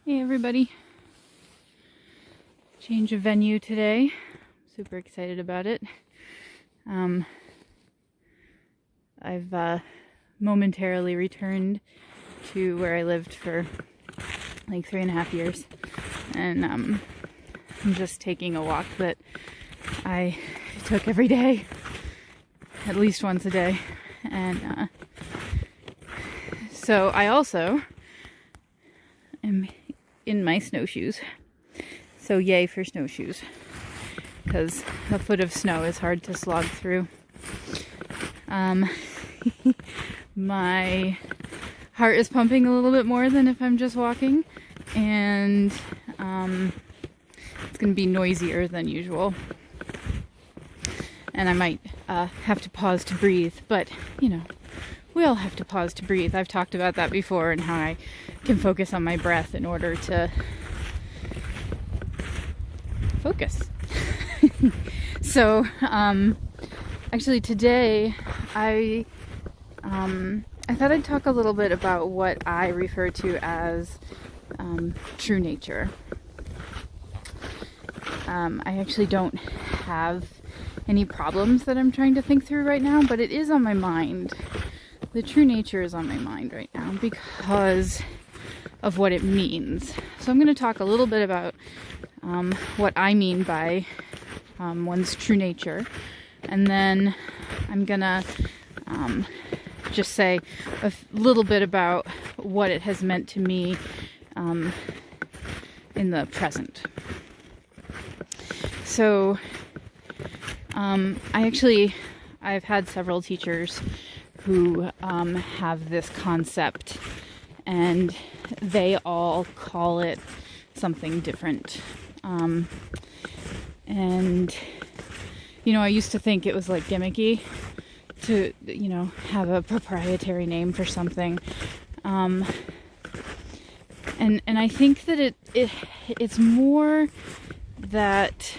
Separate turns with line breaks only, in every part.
Hey everybody, change of venue today. Super excited about it. I've momentarily returned to where I lived for like 3.5 years, and I'm just taking a walk that I took every day, at least once a day. And so I also am in my snowshoes. So yay for snowshoes, because a foot of snow is hard to slog through. My heart is pumping a little bit more than if I'm just walking, and it's going to be noisier than usual. And I might have to pause to breathe, but you know, we all have to pause to breathe. I've talked about that before, and how I can focus on my breath in order to focus. So, actually today I thought I'd talk a little bit about what I refer to as true nature. I actually don't have any problems that I'm trying to think through right now, but it is on my mind. The true nature is on my mind right now because of what it means. So I'm going to talk a little bit about what I mean by one's true nature, and then I'm going to just say a little bit about what it has meant to me in the present. So I've had several teachers who have this concept, and they all call it something different. And, you know, I used to think it was like gimmicky to, you know, have a proprietary name for something. And I think that it's more that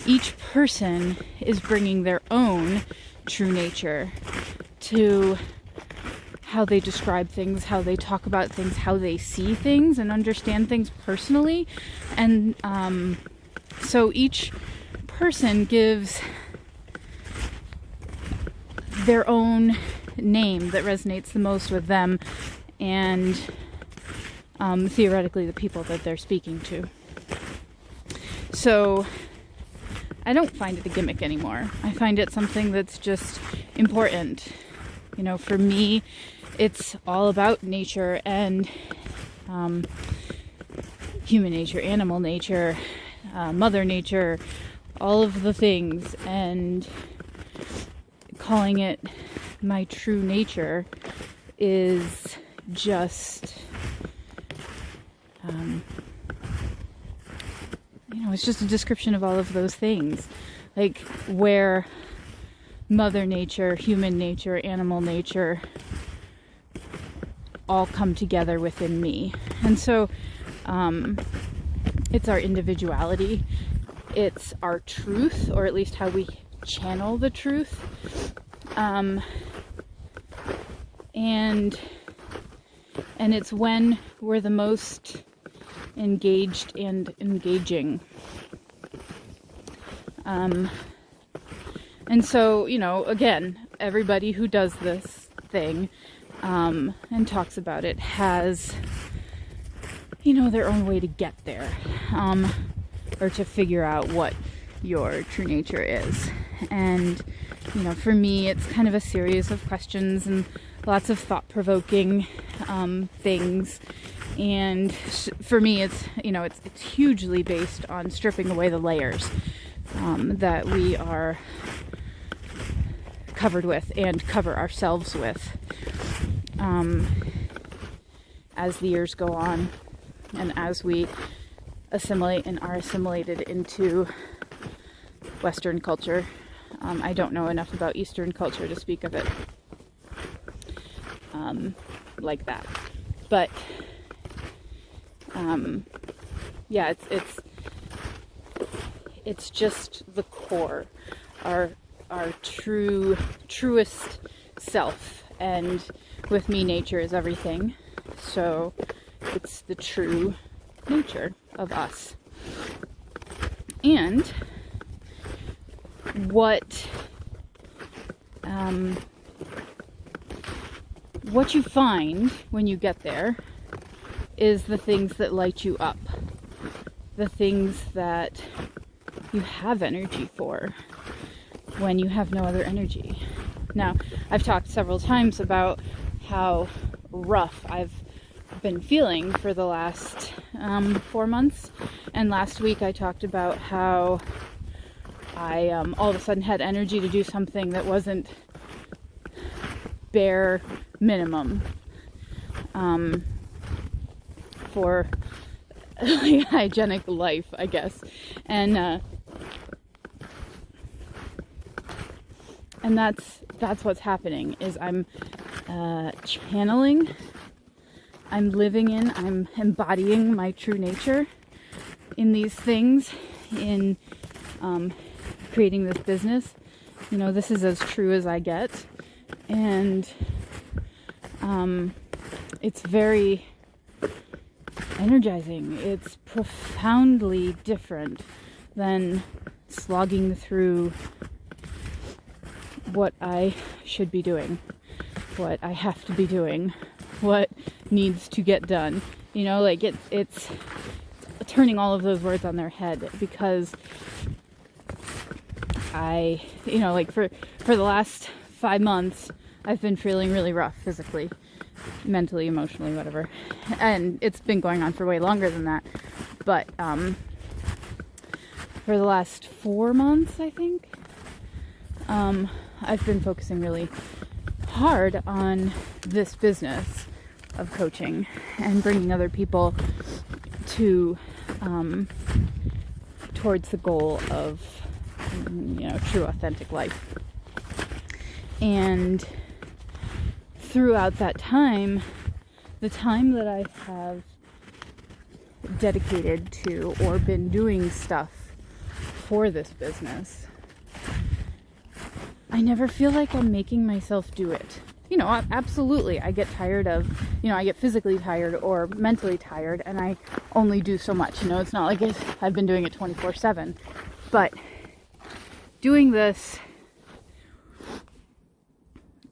each person is bringing their own true nature to how they describe things, how they talk about things, how they see things and understand things personally. And so each person gives their own name that resonates the most with them and theoretically the people that they're speaking to. So I don't find it a gimmick anymore. I find it something that's just important. You know, for me, it's all about nature and human nature, animal nature, mother nature, all of the things, and calling it my true nature is just, you know, it's just a description of all of those things, like where mother nature, human nature, animal nature all come together within me. And so it's our individuality, it's our truth, or at least how we channel the truth, and it's when we're the most engaged and engaging. And so, you know, again, everybody who does this thing and talks about it has, you know, their own way to get there, or to figure out what your true nature is. And, you know, for me, it's kind of a series of questions and lots of thought-provoking things. And for me, it's, you know, it's hugely based on stripping away the layers that we are covered with and cover ourselves with as the years go on, and as we assimilate and are assimilated into Western culture. I don't know enough about Eastern culture to speak of it like that, but yeah, it's just the core, our truest self. And with me, nature is everything. So, It's the true nature of us. And what you find when you get there is the things that light you up, the things that you have energy for when you have no other energy. Now, I've talked several times about how rough I've been feeling for the last 4 months, and last week I talked about how I all of a sudden had energy to do something that wasn't bare minimum for hygienic life, I guess. And that's what's happening, is I'm channeling, I'm living in, I'm embodying my true nature in these things, in creating this business. You know, this is as true as I get. And it's very energizing. It's profoundly different than slogging through what I should be doing, what I have to be doing, what needs to get done. You know, like it's turning all of those words on their head, because like for the last 5 months, I've been feeling really rough physically, mentally, emotionally, whatever. And it's been going on for way longer than that. But for the last 4 months, I think, I've been focusing really hard on this business of coaching and bringing other people to towards the goal of, true authentic life. And throughout that time, the time that I have dedicated to or been doing stuff for this business, I never feel like I'm making myself do it. You know, absolutely, I get tired of, I get physically tired or mentally tired, and I only do so much. It's not like I've been doing it 24/7. But doing this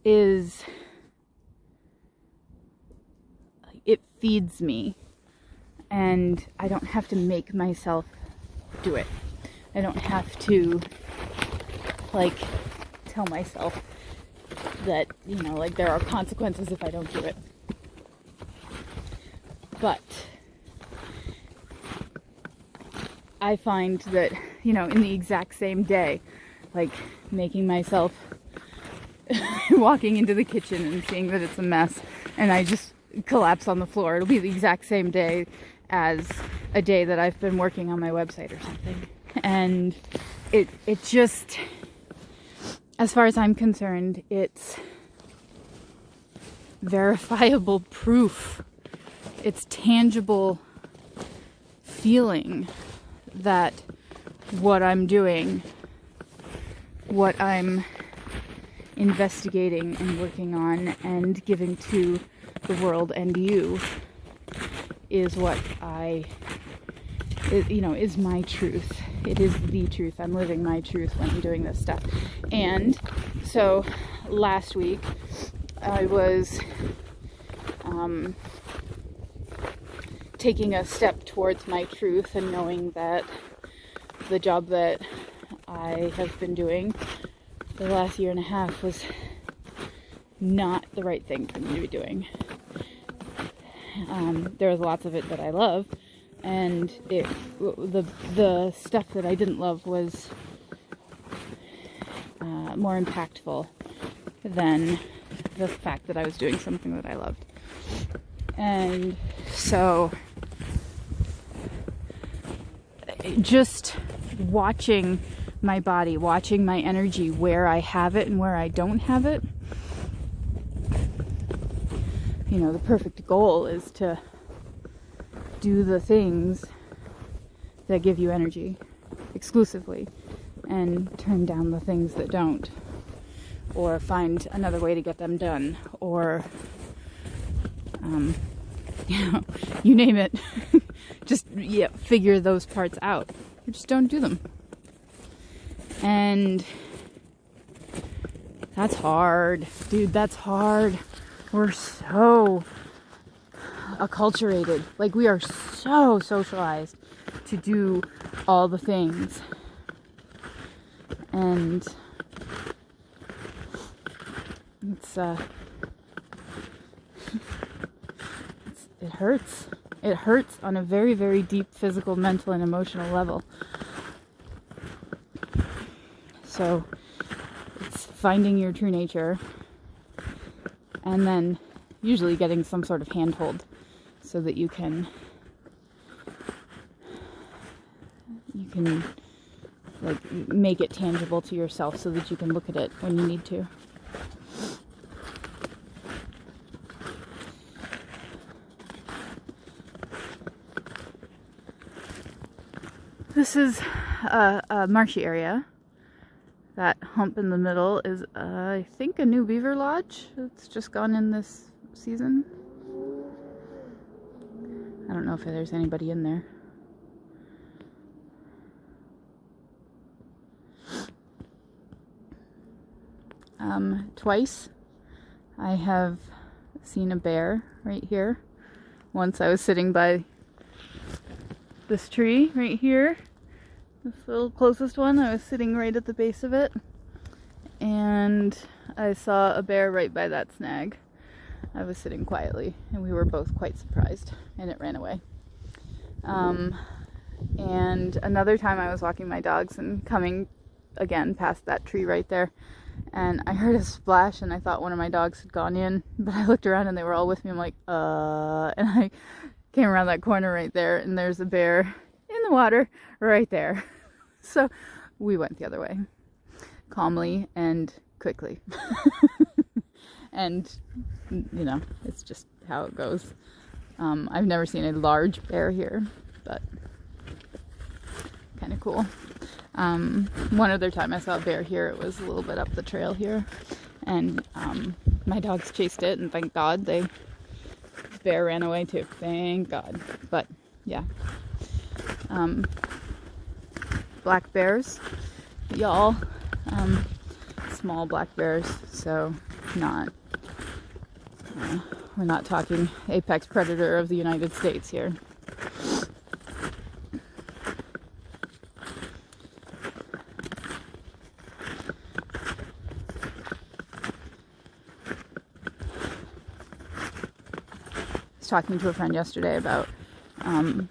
it feeds me, and I don't have to make myself do it. I don't have to tell myself that there are consequences if I don't do it. But I find that in the exact same day, making myself walking into the kitchen and seeing that it's a mess and I just collapse on the floor, it'll be the exact same day as a day that I've been working on my website or something. And it just, as far as I'm concerned, it's verifiable proof. It's tangible feeling that what I'm doing, what I'm investigating and working on and giving to the world and you is what is my truth. It is the truth. I'm living my truth when I'm doing this stuff. And so last week I was taking a step towards my truth and knowing that the job that I have been doing for the last 1.5 years was not the right thing for me to be doing. There was lots of it that I love, and the stuff that I didn't love was more impactful than the fact that I was doing something that I loved. And so just watching my body, watching my energy, where I have it and where I don't have it. The perfect goal is to do the things that give you energy exclusively and turn down the things that don't, or find another way to get them done, or you name it. Just, yeah, figure those parts out. You just don't do them. And that's hard. Dude, that's hard. We're so acculturated. Like, we are so socialized to do all the things. And it hurts. It hurts on a very, very deep physical, mental, and emotional level. So it's finding your true nature and then usually getting some sort of handhold so that you can like make it tangible to yourself so that you can look at it when you need to. This is a marshy area. That hump in the middle is, I think, a new beaver lodge. It's just gone in this season. I don't know if there's anybody in there. Twice I have seen a bear right here. Once I was sitting by this tree right here. This little closest one, I was sitting right at the base of it, and I saw a bear right by that snag. I was sitting quietly, and we were both quite surprised, and it ran away. And another time I was walking my dogs and coming again past that tree right there, and I heard a splash, and I thought one of my dogs had gone in, but I looked around and they were all with me. I'm like, and I came around that corner right there, and there's a bear in the water right there. So we went the other way, calmly and quickly. And, you know, it's just how it goes. I've never seen a large bear here, but kind of cool. One other time I saw a bear here, it was a little bit up the trail here, and my dogs chased it, and thank God the bear ran away too. Thank God. But yeah. Black bears, y'all. Small black bears, so we're not talking apex predator of the United States here. I was talking to a friend yesterday about kind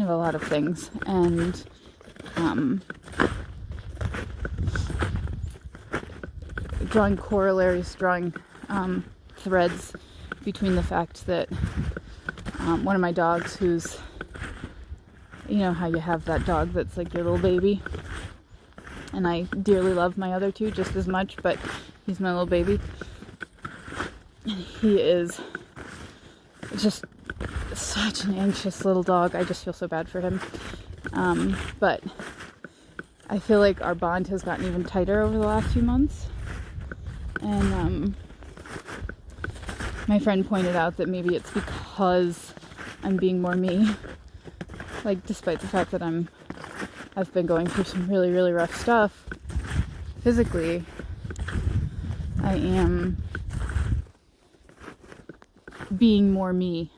of a lot of things, and drawing corollaries, drawing threads between the fact that one of my dogs, who's, you know how you have that dog that's like your little baby, and I dearly love my other two just as much, but he's my little baby. He is just such an anxious little dog. I just feel so bad for him. But I feel like our bond has gotten even tighter over the last few months. And my friend pointed out that maybe it's because I'm being more me. Like, despite the fact that I've been going through some really, really rough stuff physically, I am being more me.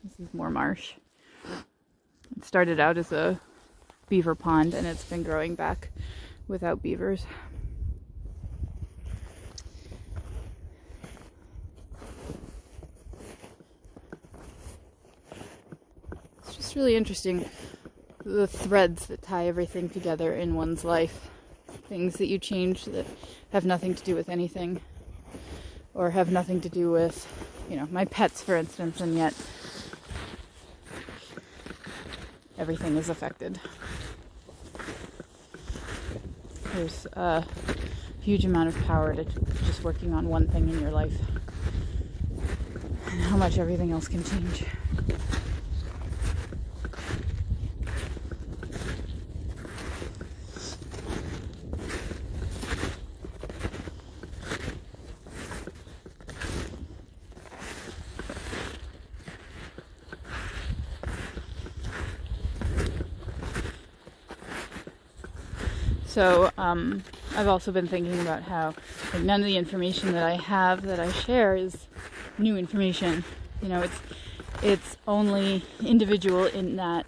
This is more marsh. It started out as a beaver pond, and it's been growing back without beavers. It's just really interesting, the threads that tie everything together in one's life. Things that you change that have nothing to do with anything, or have nothing to do with, you know, my pets, for instance, and yet everything is affected. There's a huge amount of power to just working on one thing in your life, and how much everything else can change. So I've also been thinking about how like, none of the information that I have that I share is new information. You know, it's only individual in that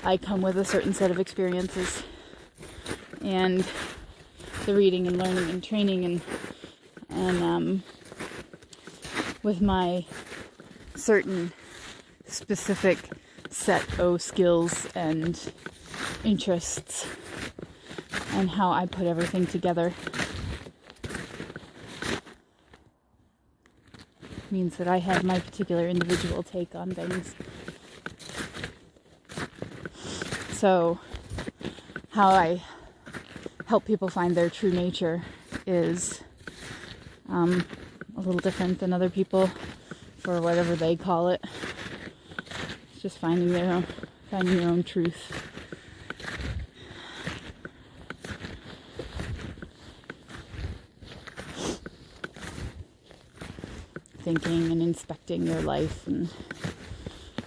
I come with a certain set of experiences, and the reading and learning and training and with my certain specific set of skills and interests and how I put everything together means that I have my particular individual take on things. So how I help people find their true nature is a little different than other people for whatever they call it. It's just finding your own truth. Thinking and inspecting your life and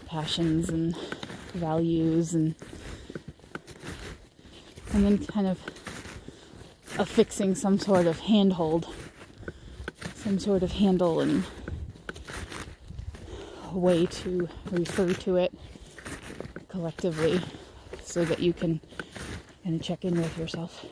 passions and values and then kind of affixing some sort of handhold, some sort of handle and a way to refer to it collectively so that you can kind of check in with yourself.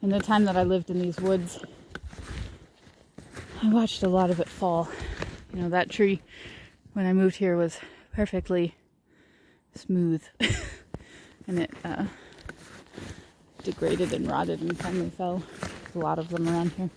In the time that I lived in these woods, I watched a lot of it fall. You know, that tree, when I moved here, was perfectly smooth. And it degraded and rotted and finally fell. There's a lot of them around here.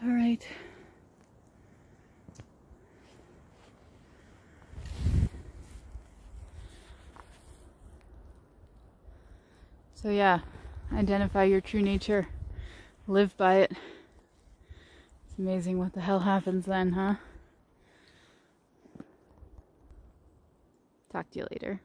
All right. So yeah, identify your true nature. Live by it. It's amazing what the hell happens then, huh? Talk to you later.